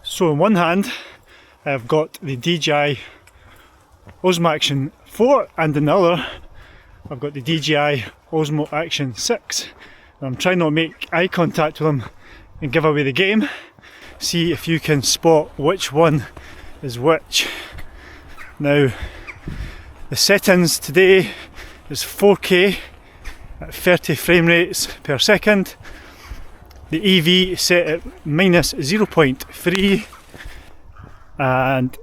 So in one hand I've got the DJI Osmo Action 4 and in the other I've got the DJI Osmo Action 6. I'm trying not to make eye contact with them and give away the game. See if you can spot which one is which. Now the settings today is 4K at 30 frame rates per second. The EV is set at minus 0.3 and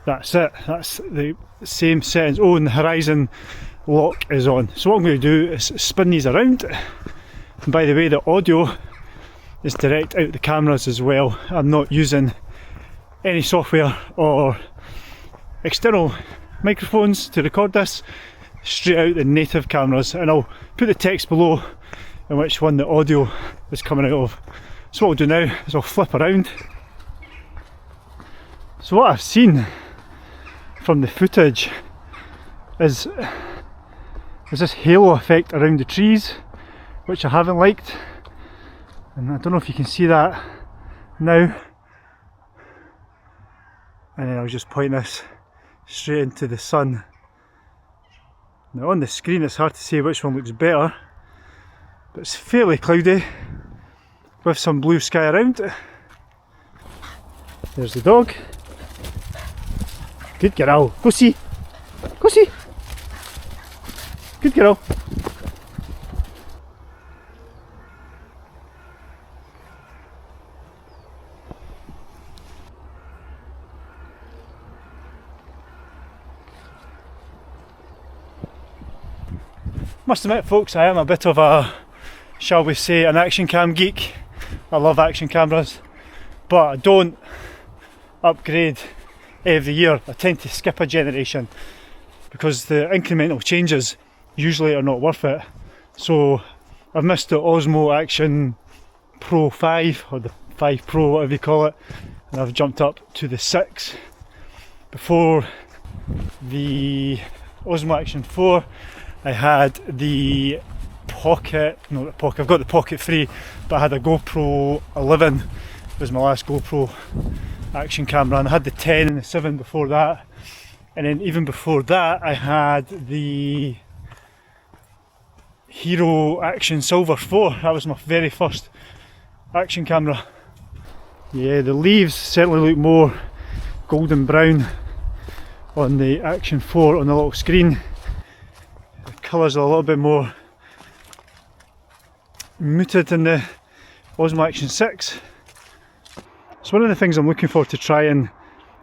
that's it. That's the same settings. Oh, and the horizon lock is on. So what I'm going to do is spin these around. And by the way, the audio is direct out the cameras as well. I'm not using any software or external microphones to record this, straight out the native cameras, and I'll put the text below in which one the audio is coming out of. So what I'll do now is I'll flip around. So what I've seen from the footage is this halo effect around the trees, which I haven't liked, and I don't know if you can see that now. And then I'll just point this straight into the sun. Now on the screen it's hard to say which one looks better, but it's fairly cloudy with some blue sky around. There's the dog. Good girl. Go see. Go see. Good girl. Must admit folks, I am a bit of a, shall we say, an action cam geek. I love action cameras, but I don't upgrade every year. I tend to skip a generation because the incremental changes usually are not worth it. So I've missed the Osmo Action Pro 5 or the 5 Pro, whatever you call it, and I've jumped up to the 6. Before the Osmo Action 4 I had the Pocket, no the Pocket, I've got the Pocket 3, but I had a GoPro 11, it was my last GoPro action camera, and I had the 10 and the 7 before that, and then even before that I had the Hero Action Silver 4, that was my very first action camera. Yeah, the leaves certainly look more golden brown on the Action 4 on the little screen. The colours are a little bit more muted in the Osmo Action 6. So one of the things I'm looking forward to trying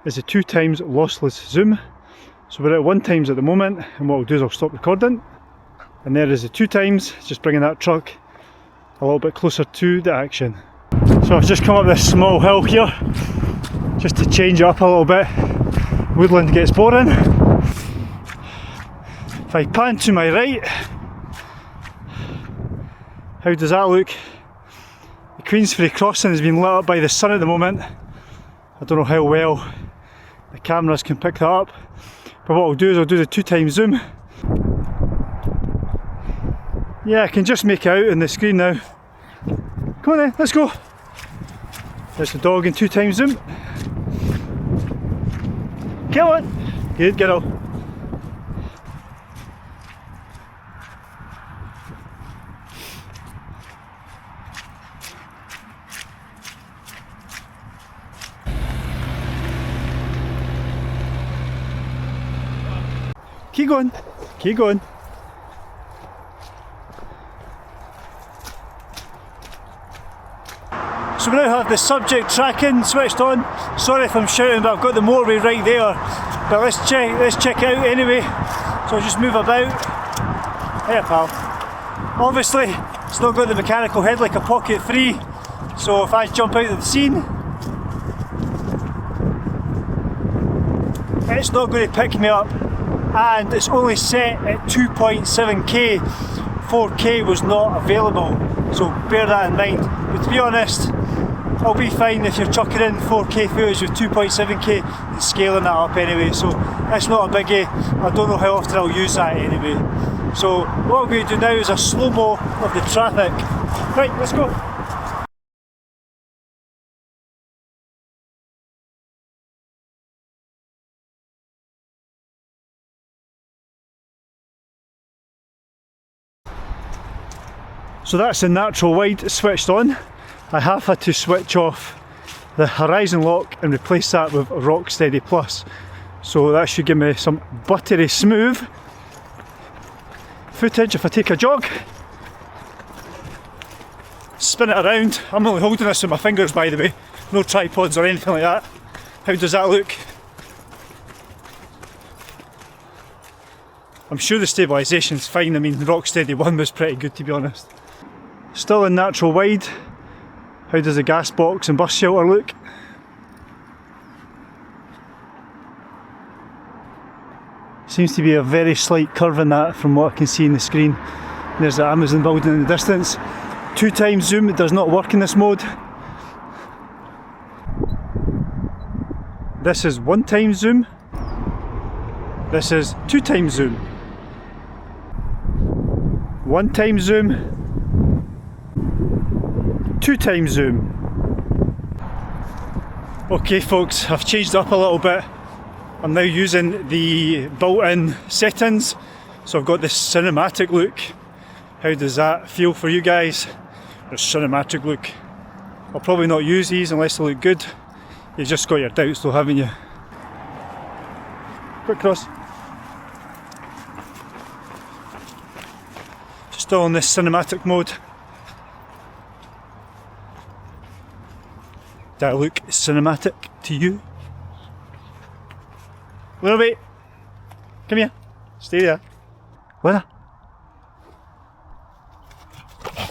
is a 2x lossless zoom. So we're at 1x at the moment, and what I'll do is I'll stop recording. And there is the 2x, just bringing that truck a little bit closer to the action. So I've just come up this small hill here, just to change it up a little bit. Woodland gets boring. If I pan to my right, how does that look? The Queensferry crossing has been lit up by the sun at the moment. I don't know how well the cameras can pick that up, but what I'll do is I'll do the 2x zoom. Yeah, I can just make it out on the screen now. Come on then, let's go. There's the dog in 2x zoom. Come on. Good girl. Keep going, keep going. So we now have the subject tracking switched on. Sorry if I'm shouting, but I've got the motorway right there. But let's check it out anyway. So I'll just move about. Hey pal. Obviously, it's not got the mechanical head like a Pocket 3. So if I jump out of the scene, it's not going to pick me up. And it's only set at 2.7K. 4K was not available, so bear that in mind. But to be honest, I'll be fine if you're chucking in 4K footage with 2.7K and scaling that up anyway, so that's not a biggie. I don't know how often I'll use that anyway. So what I'm going to do now is a slow-mo of the traffic. Right, let's go. So that's the natural wide switched on. I have had to switch off the horizon lock and replace that with Rocksteady Plus. So that should give me some buttery smooth footage if I take a jog. Spin it around. I'm only holding this with my fingers, by the way. No tripods or anything like that. How does that look? I'm sure the stabilisation's fine. I mean, the Rocksteady one was pretty good, to be honest. Still in natural wide. How does the gas box and bus shelter look? Seems to be a very slight curve in that from what I can see in the screen. There's the Amazon building in the distance. 2x zoom, it does not work in this mode. This is 1x zoom. This is 2x zoom. 1x zoom. 2x zoom. Okay folks, I've changed up a little bit. I'm now using the built-in settings. So I've got this cinematic look. How does that feel for you guys? The cinematic look. I'll probably not use these unless they look good. You've just got your doubts though, haven't you? Quick cross. Still on this cinematic mode. Does that look cinematic to you? Little bit. Come here. Stay there. Where?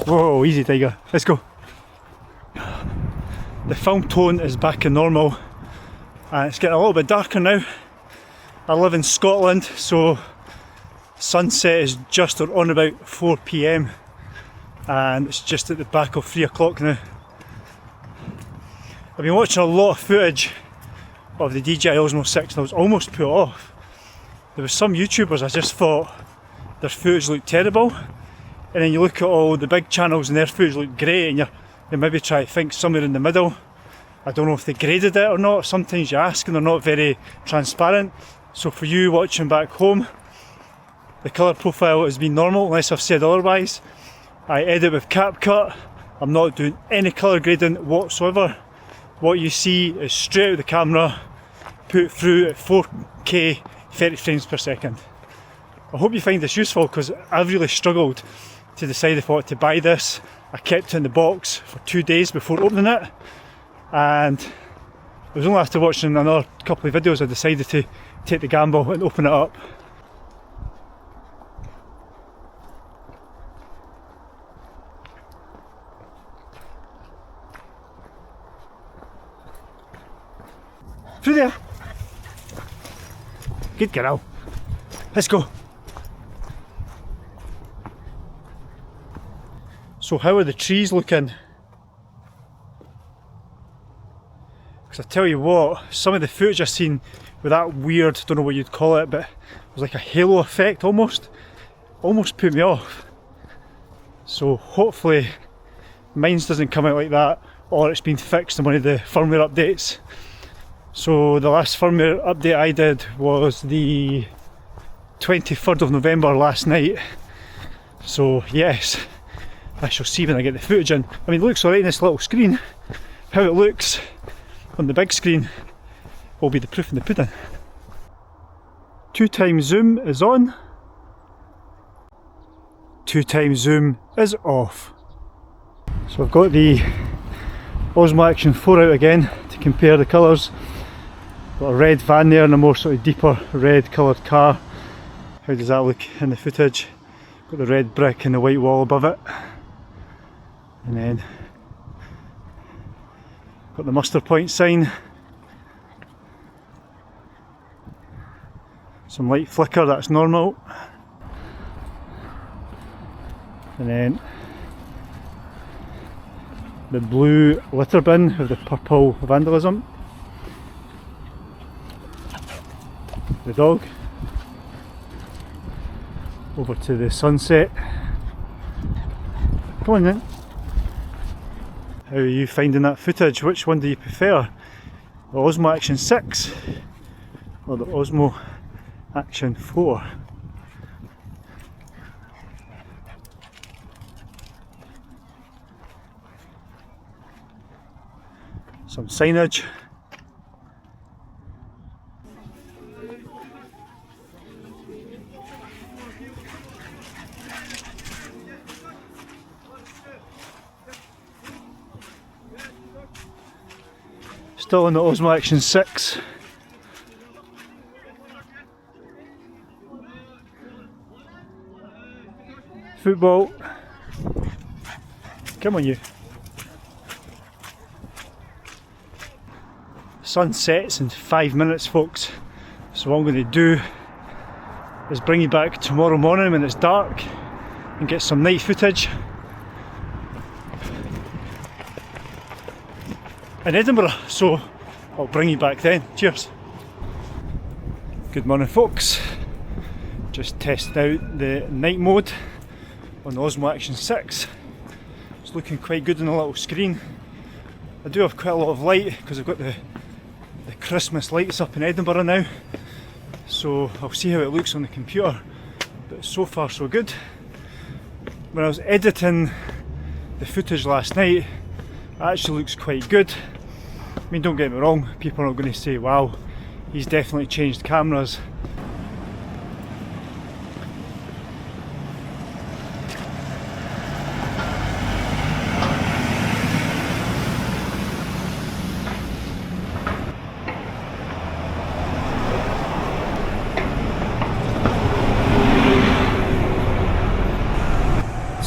Whoa, easy tiger. Let's go. The film tone is back in normal and it's getting a little bit darker now. I live in Scotland, so sunset is just on about 4 PM and it's just at the back of 3 o'clock now. I've been watching a lot of footage of the DJI Osmo 6 and I was almost put off. There was some YouTubers I just thought their footage looked terrible, and then you look at all the big channels and their footage looked great, and you maybe try to think somewhere in the middle. I don't know if they graded it or not. Sometimes you ask and they're not very transparent. So for you watching back home, the colour profile has been normal unless I've said otherwise. I edit with CapCut. I'm not doing any colour grading whatsoever. What you see is straight out of the camera, put through at 4K 30 frames per second. I hope you find this useful because I've really struggled to decide if I want to buy this. I kept it in the box for 2 days before opening it, and it was only after watching another couple of videos I decided to take the gamble and open it up. Through there. Good girl. Let's go. So how are the trees looking? Because I tell you what, some of the footage I've seen with that weird, don't know what you'd call it, but it was like a halo effect almost put me off. So hopefully mine's doesn't come out like that, or it's been fixed in one of the firmware updates. So the last firmware update I did was the 23rd of November last night. So yes, I shall see when I get the footage in. I mean, it looks alright in this little screen. How it looks on the big screen will be the proof in the pudding. 2x zoom is on. 2x zoom is off. So I've got the Osmo Action 4 out again to compare the colours. Got a red van there and a more sort of deeper red coloured car. How does that look in the footage? Got the red brick and the white wall above it. And then got the muster point sign. Some light flicker, that's normal. And then the blue litter bin with the purple vandalism. The dog. Over to the sunset. Come on then. How are you finding that footage? Which one do you prefer? The Osmo Action 6 or the Osmo Action 4? some signage. Still on the Osmo Action 6. Football. Come on you. Sun sets in 5 minutes, folks. So what I'm going to do is bring you back tomorrow morning when it's dark and get some night footage in Edinburgh. So I'll bring you back then. Cheers. Good morning, folks. Just tested out the night mode on the Osmo Action 6. It's looking quite good on the little screen. I do have quite a lot of light because I've got the Christmas lights up in Edinburgh now, so I'll see how it looks on the computer, but so far so good. When I was editing the footage last night, it actually looks quite good. I mean, don't get me wrong, people are going to say, wow, he's definitely changed cameras.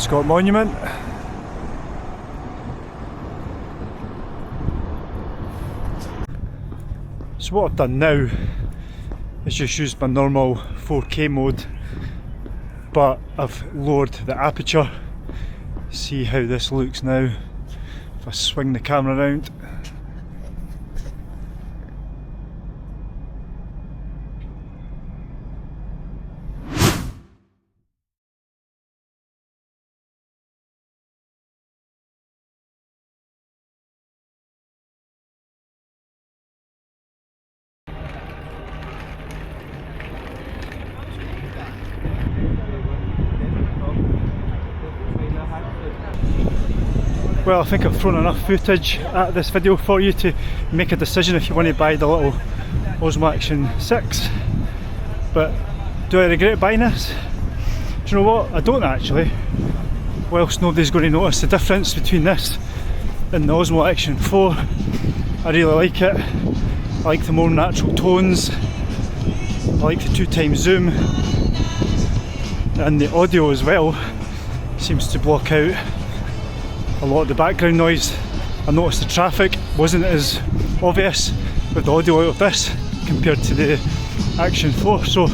Scott Monument. So what I've done now is just used my normal 4K mode, but I've lowered the aperture. See how this looks now if I swing the camera around. Well, I think I've thrown enough footage at this video for you to make a decision if you want to buy the little Osmo Action 6. But do I regret buying this? Do you know what? I don't actually. Whilst nobody's going to notice the difference between this and the Osmo Action 4, I really like it. I like the more natural tones. I like the 2x zoom, and the audio as well seems to block out a lot of the background noise. I noticed the traffic wasn't as obvious with the audio out of this compared to the Action 4, so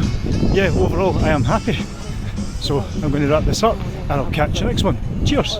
yeah, overall I am happy. So I'm going to wrap this up and I'll catch you next one. Cheers!